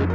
Hi,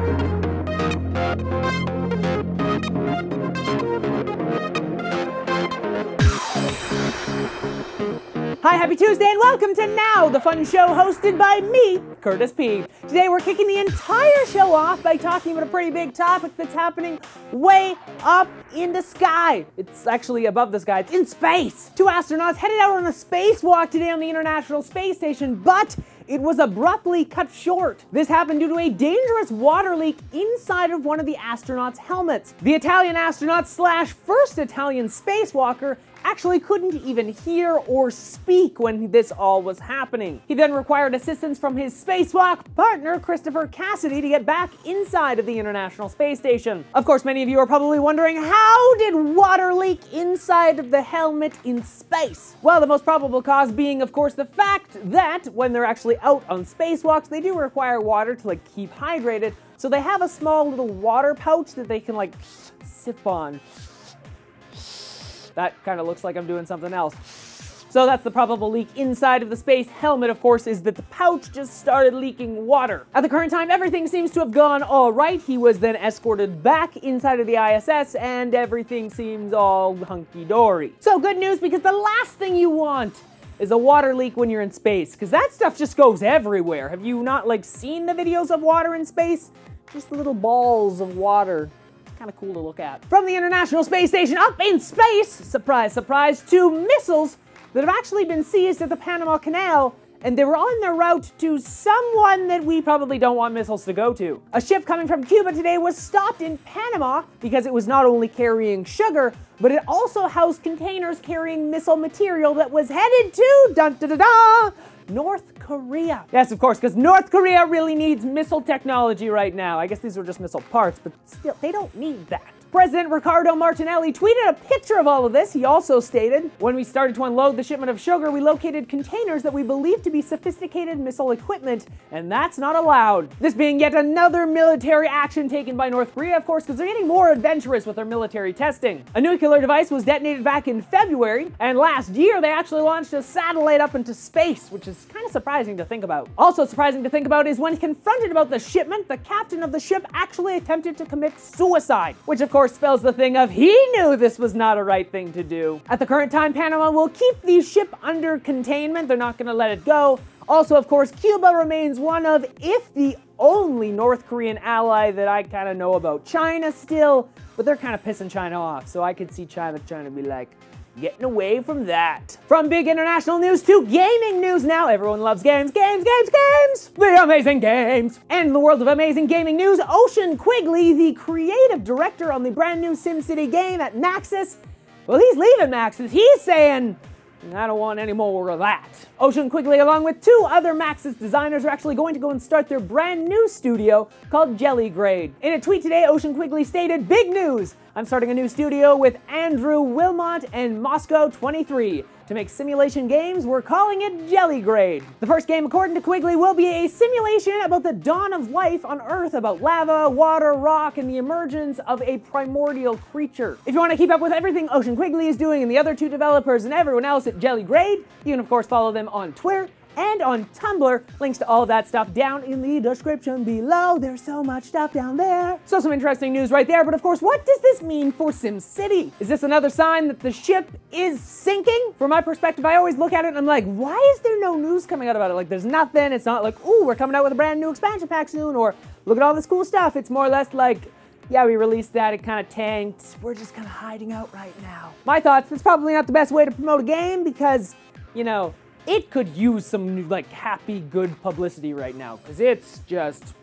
happy Tuesday, and welcome to Now, the fun show hosted by me, Curtis P. Today we're kicking the entire show off by talking about a pretty big topic that's happening way up in the sky. It's actually above the sky, it's in space. Two astronauts headed out on a spacewalk today on the International Space Station, but it was abruptly cut short. This happened due to a dangerous water leak inside of one of the astronauts' helmets. The Italian astronaut slash first Italian spacewalker actually couldn't even hear or speak when this all was happening. He then required assistance from his spacewalk partner, Christopher Cassidy, to get back inside of the International Space Station. Of course, many of you are probably wondering, how did water leak inside of the helmet in space? Well, the most probable cause being, of course, the fact that when they're actually out on spacewalks, they do require water to keep hydrated, so they have a small little water pouch that they can sip on. That kind of looks like I'm doing something else. So that's the probable leak inside of the space helmet, of course, is that the pouch just started leaking water. At the current time, everything seems to have gone all right. He was then escorted back inside of the ISS, and everything seems all hunky-dory. So good news, because the last thing you want is a water leak when you're in space, because that stuff just goes everywhere. Have you not seen the videos of water in space? Just little balls of water. Kind of cool to look at. From the International Space Station up in space, surprise, surprise, 2 missiles that have actually been seized at the Panama Canal, and they were on their route to someone that we probably don't want missiles to go to. A ship coming from Cuba today was stopped in Panama because it was not only carrying sugar, but it also housed containers carrying missile material that was headed to, dun-da-da-da, North Korea. Yes, of course, because North Korea really needs missile technology right now. I guess these were just missile parts, but still, they don't need that. President Ricardo Martinelli tweeted a picture of all of this. He also stated, "When we started to unload the shipment of sugar, we located containers that we believe to be sophisticated missile equipment, and that's not allowed." This being yet another military action taken by North Korea, of course, because they're getting more adventurous with their military testing. A nuclear device was detonated back in February, and last year they actually launched a satellite up into space, which is kind of surprising to think about. Also surprising to think about is when confronted about the shipment, the captain of the ship actually attempted to commit suicide, which of course spells the thing of he knew this was not a right thing to do. At the current time, Panama will keep the ship under containment. They're not going to let it go. Also, of course, Cuba remains one of, if the only North Korean ally that I kind of know about. China still, but they're kind of pissing China off, so I could see China trying to be like, getting away from that. From big international news to gaming news now. Everyone loves games, games, games, games! The amazing games! And in the world of amazing gaming news, Ocean Quigley, the creative director on the brand new SimCity game at Maxis, well, he's leaving Maxis. He's saying, I don't want any more of that. Ocean Quigley, along with 2 other Maxis designers, are actually going to go and start their brand new studio called Jellygrade. In a tweet today, Ocean Quigley stated, "Big news! I'm starting a new studio with Andrew Wilmot and Moscow 23. To make simulation games, we're calling it Jellygrade." The first game, according to Quigley, will be a simulation about the dawn of life on Earth, about lava, water, rock, and the emergence of a primordial creature. If you want to keep up with everything Ocean Quigley is doing and the other 2 developers and everyone else at Jellygrade, you can of course follow them on Twitter and on Tumblr. Links to all of that stuff down in the description below. There's so much stuff down there. So some interesting news right there, but of course, what does this mean for SimCity? Is this another sign that the ship is sinking? From my perspective, I always look at it and I'm like, why is there no news coming out about it? There's nothing. It's not like, ooh, we're coming out with a brand new expansion pack soon, or look at all this cool stuff. It's more or less like, yeah, we released that, it kind of tanked. We're just kind of hiding out right now. My thoughts, that's probably not the best way to promote a game because, you know, it could use some happy, good publicity right now, because it's just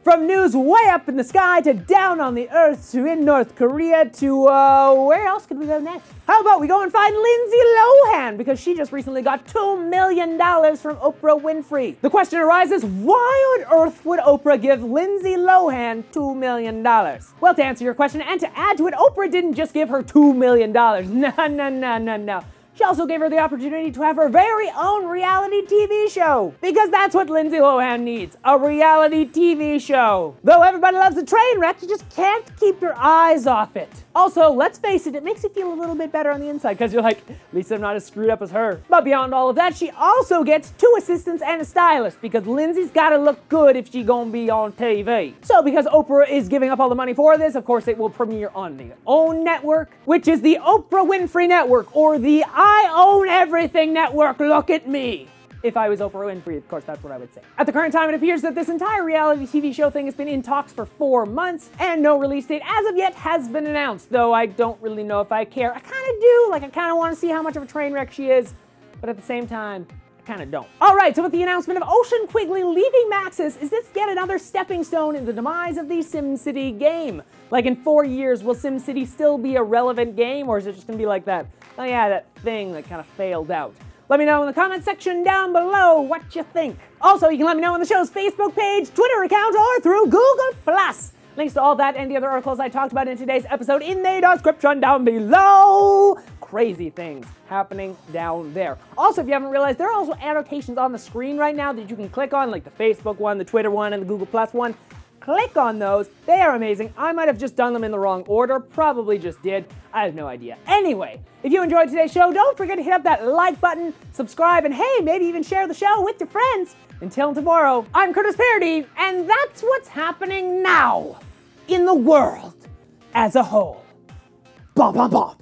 from news way up in the sky to down on the earth to in North Korea to, where else could we go next? How about we go and find Lindsay Lohan, because she just recently got $2 million from Oprah Winfrey. The question arises, why on earth would Oprah give Lindsay Lohan $2 million? Well, to answer your question and to add to it, Oprah didn't just give her $2 million. No. She also gave her the opportunity to have her very own reality TV show, because that's what Lindsay Lohan needs, a reality TV show. Though everybody loves a train wreck, you just can't keep your eyes off it. Also, let's face it, it makes you feel a little bit better on the inside, because you're like, at least I'm not as screwed up as her. But beyond all of that, she also gets 2 assistants and a stylist, because Lindsay's gotta look good if she gonna be on TV. So because Oprah is giving up all the money for this, of course it will premiere on their own network, which is the Oprah Winfrey Network, or the I Own Everything Network, look at me. If I was Oprah Winfrey, of course, that's what I would say. At the current time, it appears that this entire reality TV show thing has been in talks for 4 months, and no release date as of yet has been announced, though I don't really know if I care. I kind of do, like I kind of want to see how much of a train wreck she is, but at the same time, I kind of don't. All right, so with the announcement of Ocean Quigley leaving Maxis, is this yet another stepping stone in the demise of the SimCity game? Like in 4 years, will SimCity still be a relevant game, or is it just gonna be like that, oh yeah, that thing that kind of failed out? Let me know in the comment section down below what you think. Also, you can let me know on the show's Facebook page, Twitter account, or through Google+. Links to all that and the other articles I talked about in today's episode in the description down below. Crazy things happening down there. Also, if you haven't realized, there are also annotations on the screen right now that you can click on, like the Facebook one, the Twitter one, and the Google+ one. Click on those. They are amazing. I might have just done them in the wrong order. Probably just did. I have no idea. Anyway, if you enjoyed today's show, don't forget to hit up that like button, subscribe, and hey, maybe even share the show with your friends. Until tomorrow, I'm Curtis Parody, and that's what's happening now in the world as a whole. Bom, bom, bom.